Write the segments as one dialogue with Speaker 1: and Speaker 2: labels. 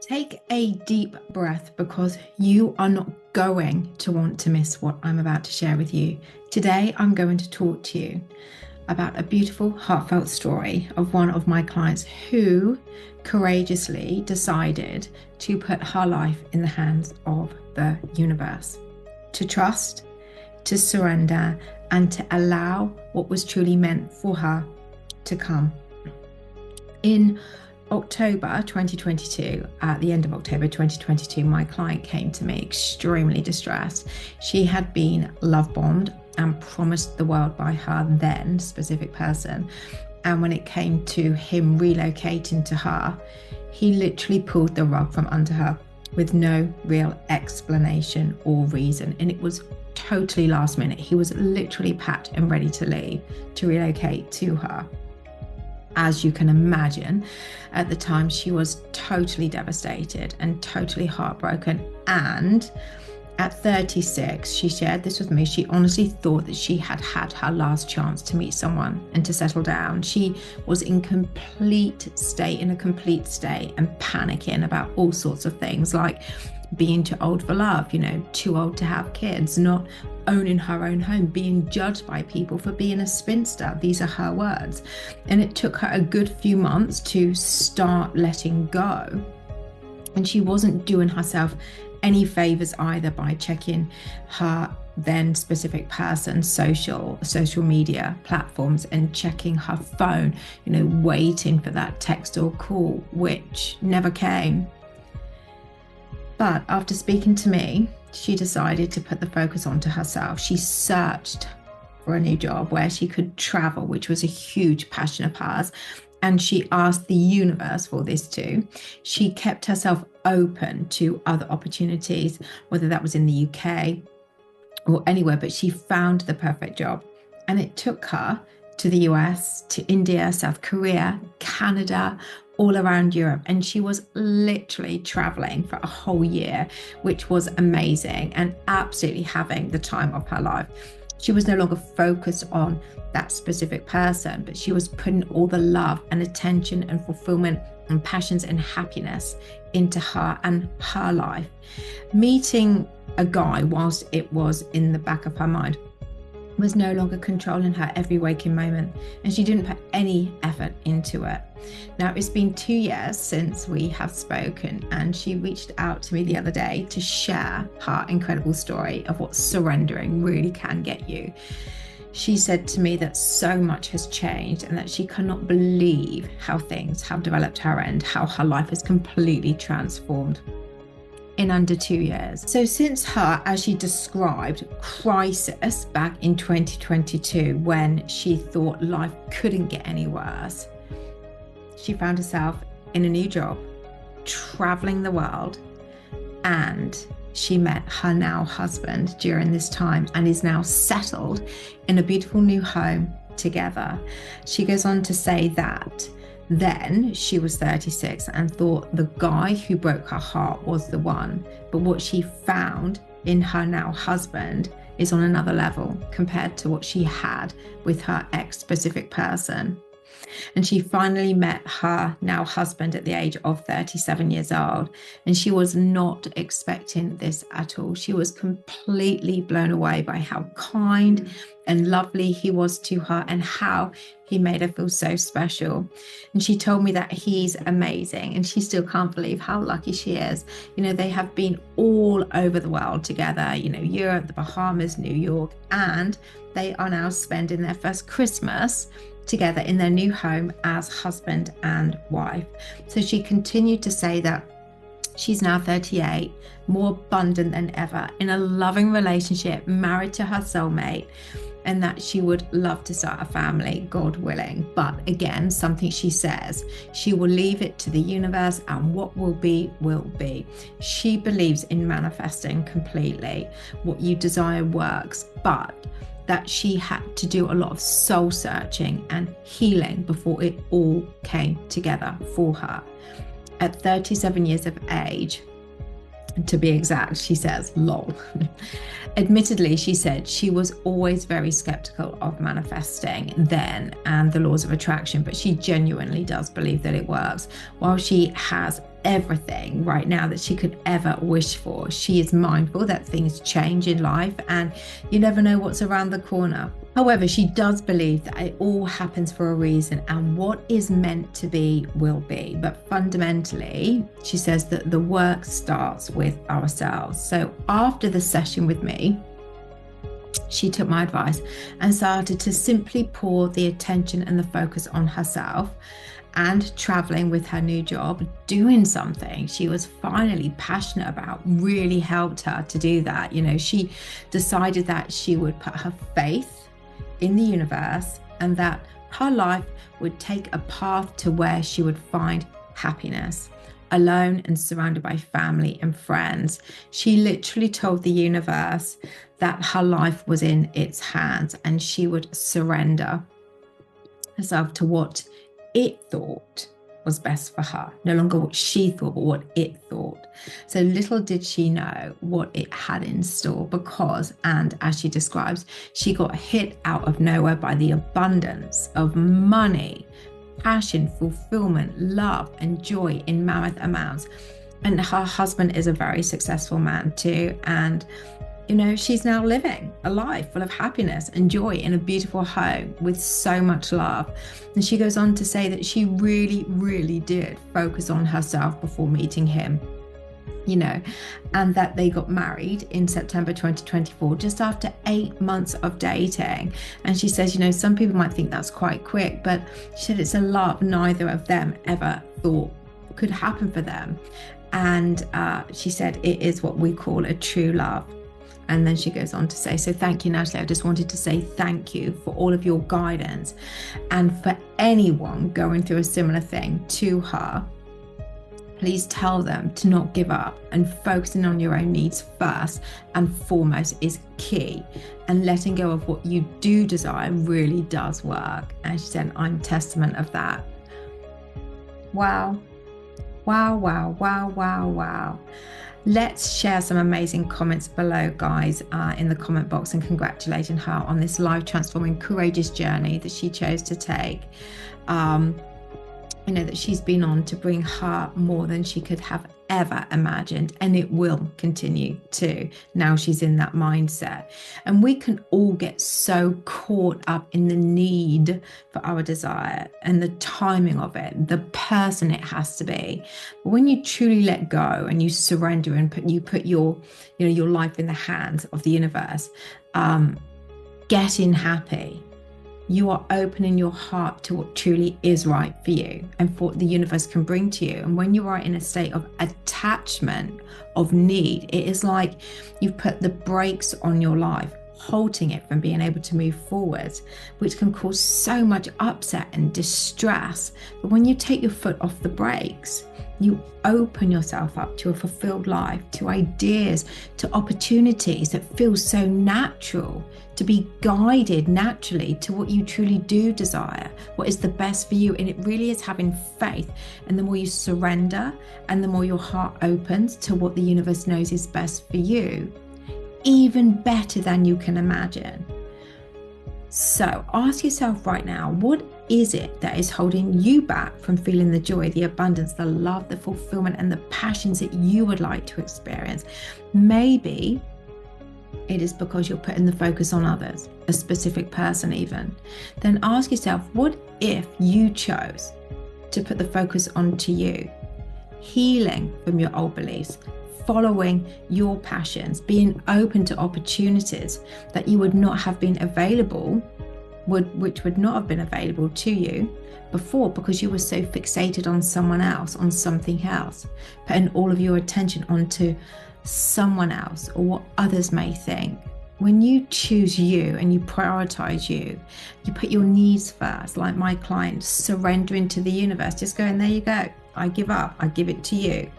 Speaker 1: Take a deep breath because you are not going to want to miss what I'm about to share with you. Today, I'm going to talk to you about a beautiful, heartfelt story of one of my clients who courageously decided to put her life in the hands of the universe, to trust, to surrender, and to allow what was truly meant for her to come. In October 2022, at the end of October 2022, my client came to me extremely distressed. She had been love bombed and promised the world by her then specific person. And when it came to him relocating to her, he literally pulled the rug from under her with no real explanation or reason. And it was totally last minute. He was literally packed and ready to leave to relocate to her. As you can imagine, at the time, she was totally devastated and totally heartbroken. And at 36, she shared this with me. She honestly thought that she had had her last chance to meet someone and to settle down. She was in a complete state and panicking about all sorts of things, like being too old for love, too old to have kids, not owning her own home, being judged by people for being a spinster. These are her words. And it took her a good few months to start letting go. And she wasn't doing herself any favors either by checking her then specific person's social media platforms and checking her phone, waiting for that text or call, which never came. But after speaking to me, she decided to put the focus onto herself. She searched for a new job where she could travel, which was a huge passion of hers. And she asked the universe for this too. She kept herself open to other opportunities, whether that was in the UK or anywhere, but she found the perfect job. And it took her to the US, to India, South Korea, Canada, all around Europe. And she was literally traveling for a whole year, which was amazing and absolutely having the time of her life. She was no longer focused on that specific person, but she was putting all the love and attention and fulfillment and passions and happiness into her and her life. Meeting a guy, whilst it was in the back of her mind, was no longer controlling her every waking moment, and she didn't put any effort into it. Now, it's been 2 years since we have spoken, and she reached out to me the other day to share her incredible story of what surrendering really can get you. She said to me that so much has changed and that she cannot believe how things have developed her end, how her life is completely transformed in under 2 years. So since her, as she described, crisis back in 2022, when she thought life couldn't get any worse, she found herself in a new job, traveling the world, and she met her now husband during this time and is now settled in a beautiful new home together. She goes on to say that then she was 36 and thought the guy who broke her heart was the one. But what she found in her now husband is on another level compared to what she had with her ex-specific person. And she finally met her now husband at the age of 37 years old. And she was not expecting this at all. She was completely blown away by how kind and lovely he was to her and how he made her feel so special. And she told me that he's amazing and she still can't believe how lucky she is. They have been all over the world together, Europe, the Bahamas, New York, and they are now spending their first Christmas together in their new home as husband and wife. So she continued to say that she's now 38, more abundant than ever, in a loving relationship, married to her soulmate, and that she would love to start a family, God willing. But again, something she says, she will leave it to the universe, and what will be, will be. She believes in manifesting completely. What you desire works, but that she had to do a lot of soul searching and healing before it all came together for her. At 37 years of age, to be exact, she says, lol. Admittedly, she said she was always very skeptical of manifesting then and the laws of attraction, but she genuinely does believe that it works. While she has everything right now that she could ever wish for. She is mindful that things change in life and you never know what's around the corner. However, she does believe that it all happens for a reason, and what is meant to be will be. But fundamentally, she says that the work starts with ourselves. So after the session with me, she took my advice and started to simply pour the attention and the focus on herself and traveling with her new job, doing something she was finally passionate about really helped her to do that. You know, she decided that she would put her faith in the universe and that her life would take a path to where she would find happiness, alone and surrounded by family and friends. She literally told the universe that her life was in its hands and she would surrender herself to what it thought was best for her. No longer what she thought, but what it thought. So little did she know what it had in store because, and as she describes, she got hit out of nowhere by the abundance of money, passion, fulfillment, love, and joy in mammoth amounts. And her husband is a very successful man too. And you know, she's now living a life full of happiness and joy in a beautiful home with so much love. And she goes on to say that she really, really did focus on herself before meeting him, you know, and that they got married in September 2024, just after 8 months of dating. And she says, you know, some people might think that's quite quick, but she said it's a love neither of them ever thought could happen for them. And she said it is what we call a true love. And then she goes on to say, so thank you, Natalie. I just wanted to say thank you for all of your guidance. And for anyone going through a similar thing to her, please tell them to not give up, and focusing on your own needs first and foremost is key. And letting go of what you do desire really does work. And she said, I'm testament of that. Wow. Wow, wow, wow, wow, wow. Let's share some amazing comments below, guys, in the comment box, and congratulating her on this life transforming, courageous journey that she chose to take. You know, that she's been on to bring her more than she could have ever imagined, and it will continue to. Now she's in that mindset, and we can all get so caught up in the need for our desire and the timing of it, the person it has to be. But when you truly let go and you surrender and put your, you know, your life in the hands of the universe, getting happy, you are opening your heart to what truly is right for you and for what the universe can bring to you. And when you are in a state of attachment, of need, it is like you've put the brakes on your life, halting it from being able to move forward, which can cause so much upset and distress. But when you take your foot off the brakes, you open yourself up to a fulfilled life, to ideas, to opportunities that feel so natural, to be guided naturally to what you truly do desire, what is the best for you. And it really is having faith. And the more you surrender and the more your heart opens to what the universe knows is best for you, even better than you can imagine. So ask yourself right now, what is it that is holding you back from feeling the joy, the abundance, the love, the fulfillment, and the passions that you would like to experience? Maybe it is because you're putting the focus on others, a specific person even. Then ask yourself, what if you chose to put the focus onto you, healing from your old beliefs, following your passions, being open to opportunities that you would not have been available, which would not have been available to you before because you were so fixated on someone else, on something else, putting all of your attention onto someone else or what others may think. When you choose you and you prioritize you, you put your needs first, like my client, surrendering to the universe, just going, there you go, I give up, I give it to you.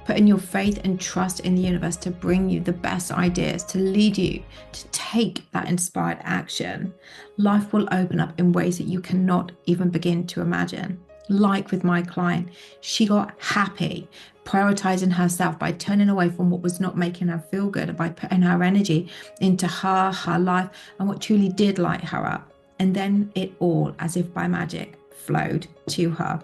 Speaker 1: Putting your faith and trust in the universe to bring you the best ideas, to lead you to take that inspired action. Life will open up in ways that you cannot even begin to imagine. Like with my client, she got happy, prioritizing herself by turning away from what was not making her feel good, and by putting her energy into her life, and what truly did light her up. And then it all, as if by magic, flowed to her.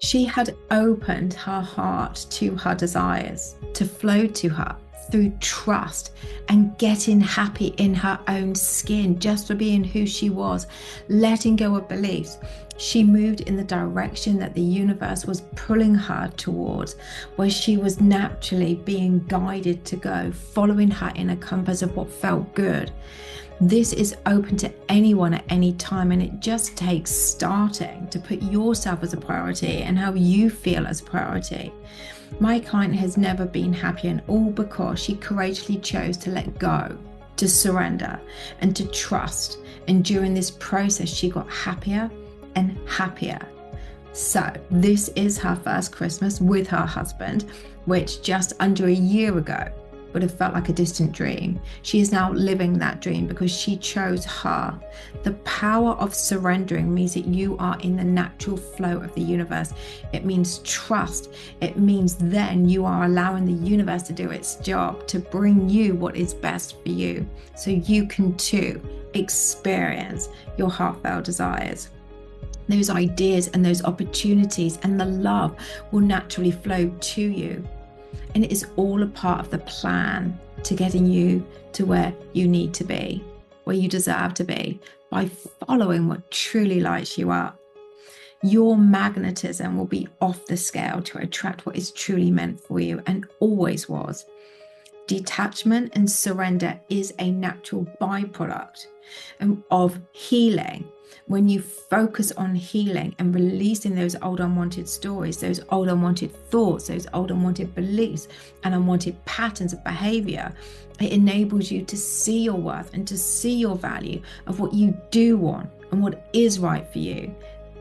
Speaker 1: She had opened her heart to her desires to flow to her through trust and getting happy in her own skin just for being who she was, letting go of beliefs. She moved in the direction that the universe was pulling her towards, where she was naturally being guided to go, following her inner compass of what felt good. This is open to anyone at any time, and it just takes starting to put yourself as a priority and how you feel as a priority. My client has never been happier, and all because she courageously chose to let go, to surrender, and to trust. And during this process, she got happier and happier. So this is her first Christmas with her husband, which just under a year ago would have felt like a distant dream. She is now living that dream because she chose her. The power of surrendering means that you are in the natural flow of the universe. It means trust. It means then you are allowing the universe to do its job to bring you what is best for you, so you can too experience your heartfelt desires. Those ideas and those opportunities and the love will naturally flow to you. And it is all a part of the plan to getting you to where you need to be, where you deserve to be, by following what truly lights you up. Your magnetism will be off the scale to attract what is truly meant for you, and always was. Detachment and surrender is a natural byproduct of healing. When you focus on healing and releasing those old unwanted stories, those old unwanted thoughts, those old unwanted beliefs and unwanted patterns of behavior, it enables you to see your worth and to see your value of what you do want and what is right for you,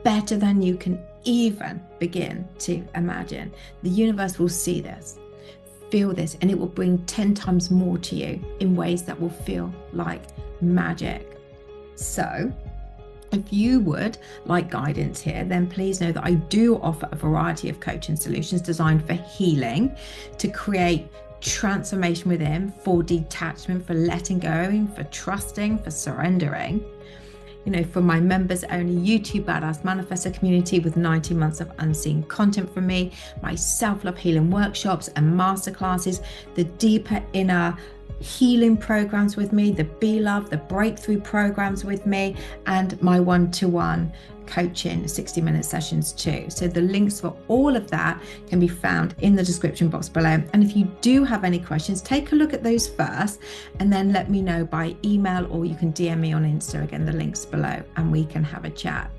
Speaker 1: better than you can even begin to imagine. The universe will see this, feel this, and it will bring 10 times more to you in ways that will feel like magic. So if you would like guidance here, then please know that I do offer a variety of coaching solutions designed for healing, to create transformation within, for detachment, for letting go, for trusting, for surrendering. You know, for my members only YouTube Badass Manifestor community with 90 months of unseen content from me, my self-love healing workshops and masterclasses, the deeper inner healing programs with me, the Be Love, the breakthrough programs with me, and my one-to-one coaching 60-minute sessions too. So the links for all of that can be found in the description box below. And if you do have any questions, take a look at those first and then let me know by email, or you can DM me on Insta. Again, the links below, and we can have a chat.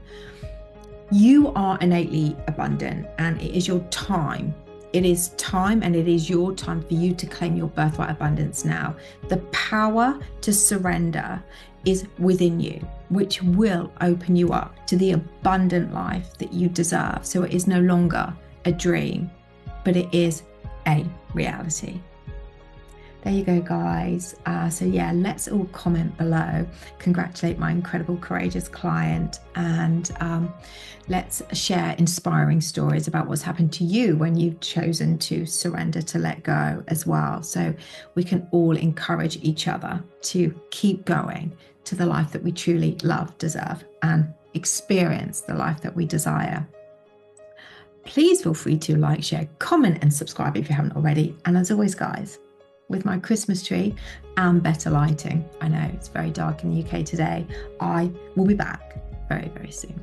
Speaker 1: You are innately abundant, and it is your time. It is time, and it is your time for you to claim your birthright abundance now. The power to surrender is within you, which will open you up to the abundant life that you deserve. So it is no longer a dream, but it is a reality. There you go, guys. So yeah, let's all comment below, congratulate my incredible, courageous client, and let's share inspiring stories about what's happened to you when you've chosen to surrender, to let go as well. So we can all encourage each other to keep going to the life that we truly love, deserve, and experience the life that we desire. Please feel free to like, share, comment, and subscribe if you haven't already. And as always, guys, with my Christmas tree and better lighting, I know it's very dark in the UK today, I will be back very, very soon.